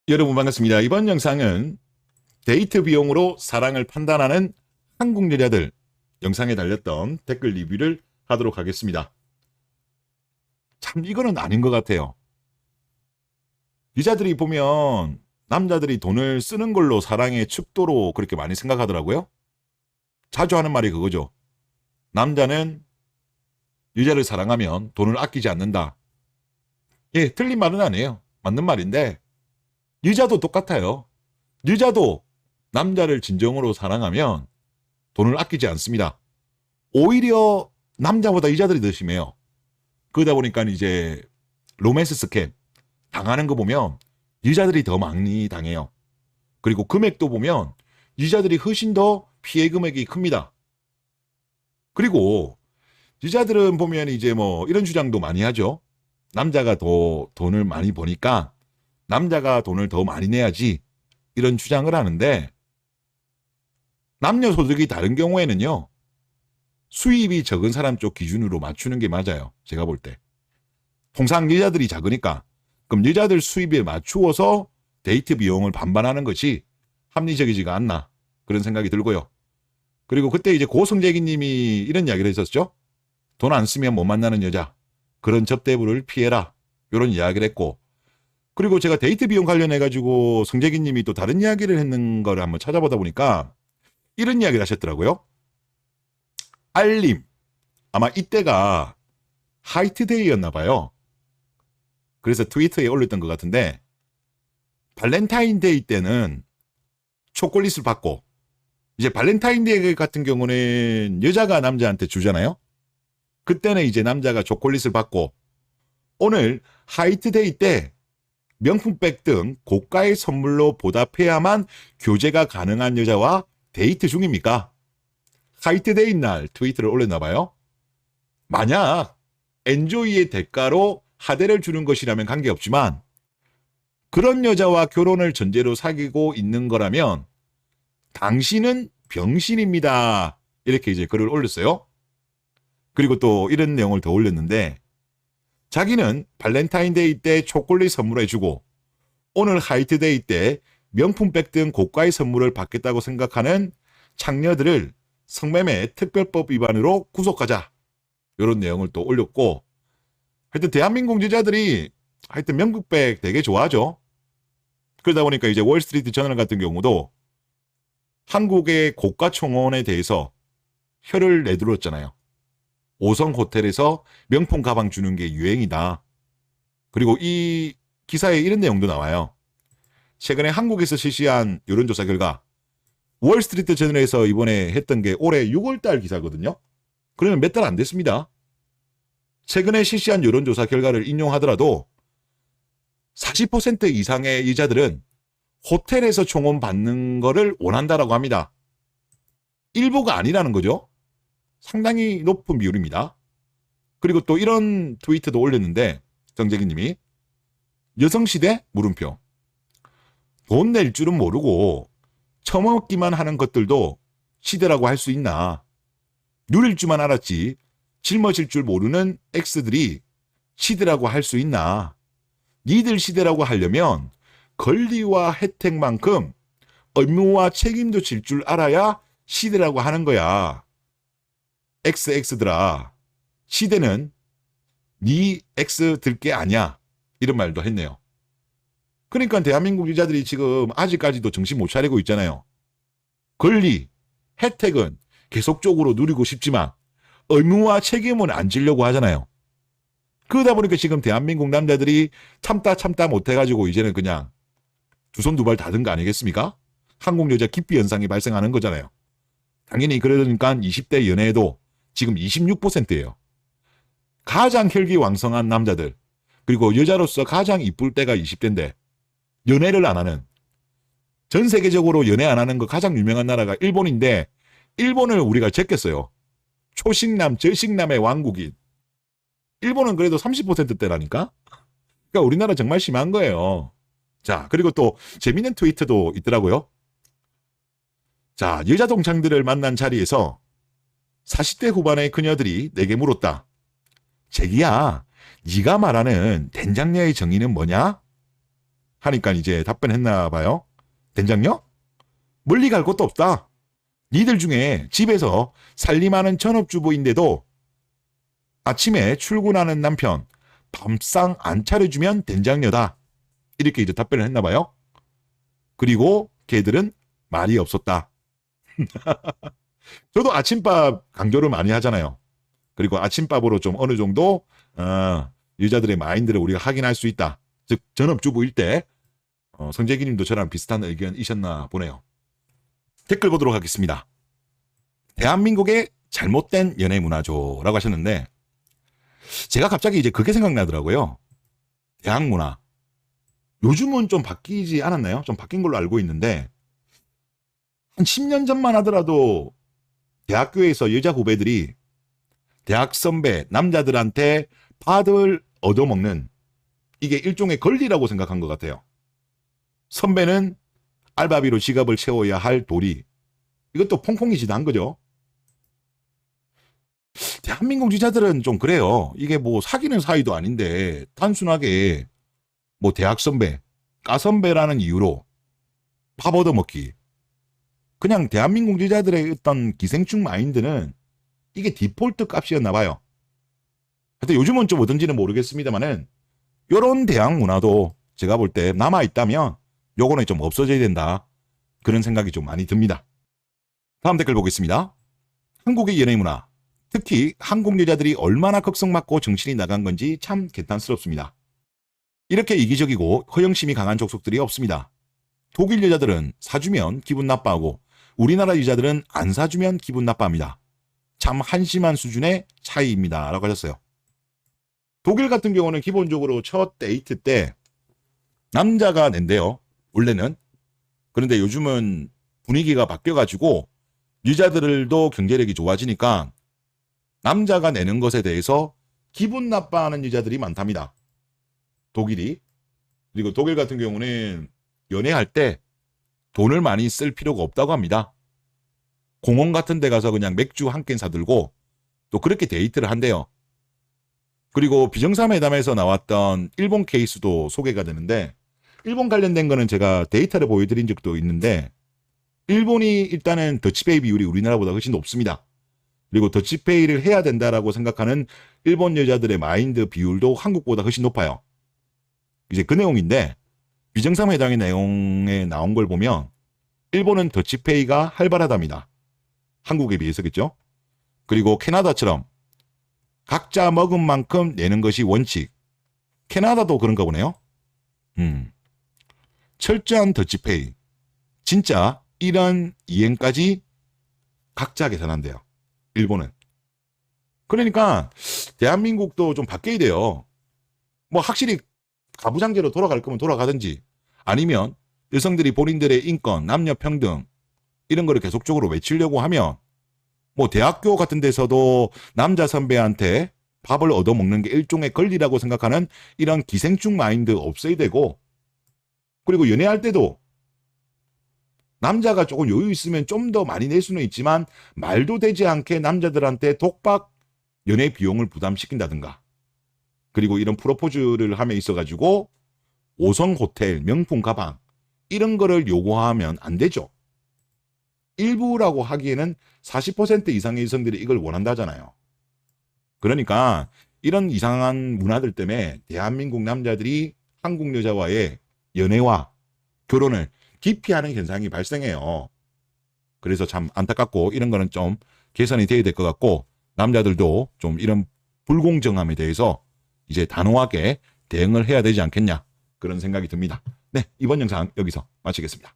여러분 반갑습니다. 이번 영상은 데이트 비용으로 사랑을 판단하는 한국 여자들 영상에 달렸던 댓글 리뷰를 하도록 하겠습니다. 참 이거는 아닌 것 같아요. 여자들이 보면 남자들이 돈을 쓰는 걸로 사랑의 척도로 그렇게 많이 생각하더라고요. 자주 하는 말이 그거죠. 남자는 여자를 사랑하면 돈을 아끼지 않는다. 예, 틀린 말은 아니에요. 맞는 말인데 여자도 똑같아요. 여자도 남자를 진정으로 사랑하면 돈을 아끼지 않습니다. 오히려 남자보다 여자들이 더 심해요. 그러다 보니까 이제 로맨스 스캠 당하는 거 보면 여자들이 더 많이 당해요. 그리고 금액도 보면 여자들이 훨씬 더 피해 금액이 큽니다. 그리고 여자들은 보면 이제 뭐 이런 주장도 많이 하죠. 남자가 더 돈을 많이 버니까 남자가 돈을 더 많이 내야지 이런 주장을 하는데 남녀 소득이 다른 경우에는요. 수입이 적은 사람 쪽 기준으로 맞추는 게 맞아요. 제가 볼 때. 통상 여자들이 작으니까 그럼 여자들 수입에 맞추어서 데이트 비용을 반반하는 것이 합리적이지가 않나 그런 생각이 들고요. 그리고 그때 이제 고성재기 님이 이런 이야기를 했었죠. 돈 안 쓰면 못 만나는 여자. 그런 접대부를 피해라. 이런 이야기를 했고 그리고 제가 데이트 비용 관련해가지고 성재기 님이 또 다른 이야기를 했는 거를 한번 찾아보다 보니까 이런 이야기를 하셨더라고요. 알림. 아마 이때가 화이트데이였나 봐요. 그래서 트위터에 올렸던 것 같은데 발렌타인데이 때는 초콜릿을 받고 이제 발렌타인데이 같은 경우는 여자가 남자한테 주잖아요. 그때는 이제 남자가 초콜릿을 받고 오늘 화이트데이 때 명품백 등 고가의 선물로 보답해야만 교제가 가능한 여자와 데이트 중입니까? 화이트데이 날 트위터를 올렸나 봐요. 만약 엔조이의 대가로 하대를 주는 것이라면 관계없지만 그런 여자와 결혼을 전제로 사귀고 있는 거라면 당신은 병신입니다. 이렇게 이제 글을 올렸어요. 그리고 또 이런 내용을 더 올렸는데 자기는 발렌타인데이 때 초콜릿 선물해주고 오늘 화이트데이 때 명품백 등 고가의 선물을 받겠다고 생각하는 창녀들을 성매매 특별법 위반으로 구속하자. 이런 내용을 또 올렸고 하여튼 대한민국 여자들이 하여튼 명품백 되게 좋아하죠. 그러다 보니까 이제 월스트리트 저널 같은 경우도 한국의 고가 청혼에 대해서 혀를 내둘렀잖아요. 5성 호텔에서 명품 가방 주는 게 유행이다. 그리고 이 기사에 이런 내용도 나와요. 최근에 한국에서 실시한 여론조사 결과 월스트리트 저널에서 이번에 했던 게 올해 6월달 기사거든요. 그러면 몇 달 안 됐습니다. 최근에 실시한 여론조사 결과를 인용하더라도 40% 이상의 여자들은 호텔에서 청혼 받는 거를 원한다라고 합니다. 일부가 아니라는 거죠. 상당히 높은 비율입니다. 그리고 또 이런 트위트도 올렸는데 정재기 님이 여성시대 물음표 돈 낼 줄은 모르고 처먹기만 하는 것들도 시대라고 할 수 있나. 누릴 줄만 알았지 짊어질 줄 모르는 X들이 시대라고 할 수 있나. 니들 시대라고 하려면 권리와 혜택만큼 의무와 책임도 질 줄 알아야 시대라고 하는 거야. XX들아 시대는 니 X들 게 아니야. 이런 말도 했네요. 그러니까 대한민국 여자들이 지금 아직까지도 정신 못 차리고 있잖아요. 권리, 혜택은 계속적으로 누리고 싶지만 의무와 책임은 안 지려고 하잖아요. 그러다 보니까 지금 대한민국 남자들이 참다 못해가지고 이제는 그냥 두 손 두 발 닫은 거 아니겠습니까? 한국 여자 기피 현상이 발생하는 거잖아요. 당연히 그러니까 20대 연애에도 지금 26%예요. 가장 혈기왕성한 남자들 그리고 여자로서 가장 이쁠 때가 20대인데 연애를 안 하는 전 세계적으로 연애 안 하는 거 가장 유명한 나라가 일본인데 일본을 우리가 제꼈어요. 초식남 저식남의 왕국인 일본은 그래도 30%대라니까. 그러니까 우리나라 정말 심한 거예요. 자 그리고 또 재밌는 트위터도 있더라고요. 자 여자 동창들을 만난 자리에서 40대 후반의 그녀들이 내게 물었다. 재기야, 네가 말하는 된장녀의 정의는 뭐냐? 하니까 이제 답변했나 봐요. 된장녀? 멀리 갈 곳도 없다. 니들 중에 집에서 살림하는 전업주부인데도 아침에 출근하는 남편 밥상 안 차려주면 된장녀다. 이렇게 이제 답변을 했나 봐요. 그리고 걔들은 말이 없었다. 저도 아침밥 강조를 많이 하잖아요. 그리고 아침밥으로 좀 어느 정도 여자들의 마인드를 우리가 확인할 수 있다. 즉 전업주부일 때 성재기님도 저랑 비슷한 의견이셨나 보네요. 댓글 보도록 하겠습니다. 대한민국의 잘못된 연애 문화죠 라고 하셨는데 제가 갑자기 이제 그게 생각나더라고요. 대학 문화. 요즘은 좀 바뀌지 않았나요? 좀 바뀐 걸로 알고 있는데 한 10년 전만 하더라도 대학교에서 여자 후배들이 대학 선배 남자들한테 밥을 얻어먹는 이게 일종의 권리라고 생각한 것 같아요. 선배는 알바비로 지갑을 채워야 할 도리. 이것도 퐁퐁이지도 한 거죠. 대한민국 여자들은 좀 그래요. 이게 뭐 사귀는 사이도 아닌데 단순하게 뭐 대학 선배, 과 선배라는 이유로 밥 얻어먹기. 그냥 대한민국 여자들의 어떤 기생충 마인드는 이게 디폴트 값이었나 봐요. 하여튼 요즘은 좀 어떤지는 모르겠습니다만은 요런 대학 문화도 제가 볼 때 남아있다면 요거는 좀 없어져야 된다. 그런 생각이 좀 많이 듭니다. 다음 댓글 보겠습니다. 한국의 연애 문화, 특히 한국 여자들이 얼마나 극성맞고 정신이 나간 건지 참 개탄스럽습니다. 이렇게 이기적이고 허영심이 강한 족속들이 없습니다. 독일 여자들은 사주면 기분 나빠하고 우리나라 여자들은 안 사주면 기분 나빠합니다. 참 한심한 수준의 차이입니다. 라고 하셨어요. 독일 같은 경우는 기본적으로 첫 데이트 때 남자가 낸대요. 원래는. 그런데 요즘은 분위기가 바뀌어가지고 여자들도 경제력이 좋아지니까 남자가 내는 것에 대해서 기분 나빠하는 여자들이 많답니다. 독일이. 그리고 독일 같은 경우는 연애할 때 돈을 많이 쓸 필요가 없다고 합니다. 공원 같은 데 가서 그냥 맥주 한 캔 사들고 또 그렇게 데이트를 한대요. 그리고 비정상회담에서 나왔던 일본 케이스도 소개가 되는데 일본 관련된 거는 제가 데이터를 보여드린 적도 있는데 일본이 일단은 더치페이 비율이 우리나라보다 훨씬 높습니다. 그리고 더치페이를 해야 된다라고 생각하는 일본 여자들의 마인드 비율도 한국보다 훨씬 높아요. 이제 그 내용인데 비정상회담의 내용에 나온 걸 보면 일본은 더치페이가 활발하답니다. 한국에 비해서겠죠. 그리고 캐나다처럼 각자 먹은 만큼 내는 것이 원칙. 캐나다도 그런가 보네요. 철저한 더치페이. 진짜 1원 2엔까지 각자 계산한대요. 일본은. 그러니까 대한민국도 좀 바뀌어야 돼요. 뭐 확실히 가부장제로 돌아갈 거면 돌아가든지 아니면 여성들이 본인들의 인권, 남녀 평등 이런 거를 계속적으로 외치려고 하면 뭐 대학교 같은 데서도 남자 선배한테 밥을 얻어먹는 게 일종의 권리라고 생각하는 이런 기생충 마인드 없어야 되고 그리고 연애할 때도 남자가 조금 여유 있으면 좀 더 많이 낼 수는 있지만 말도 되지 않게 남자들한테 독박 연애 비용을 부담시킨다든가 그리고 이런 프로포즈를 함에 있어가지고 5성 호텔, 명품 가방 이런 거를 요구하면 안 되죠. 일부라고 하기에는 40% 이상의 여성들이 이걸 원한다잖아요. 그러니까 이런 이상한 문화들 때문에 대한민국 남자들이 한국 여자와의 연애와 결혼을 기피하는 현상이 발생해요. 그래서 참 안타깝고 이런 거는 좀 개선이 돼야 될 것 같고 남자들도 좀 이런 불공정함에 대해서 이제 단호하게 대응을 해야 되지 않겠냐 그런 생각이 듭니다. 네, 이번 영상 여기서 마치겠습니다.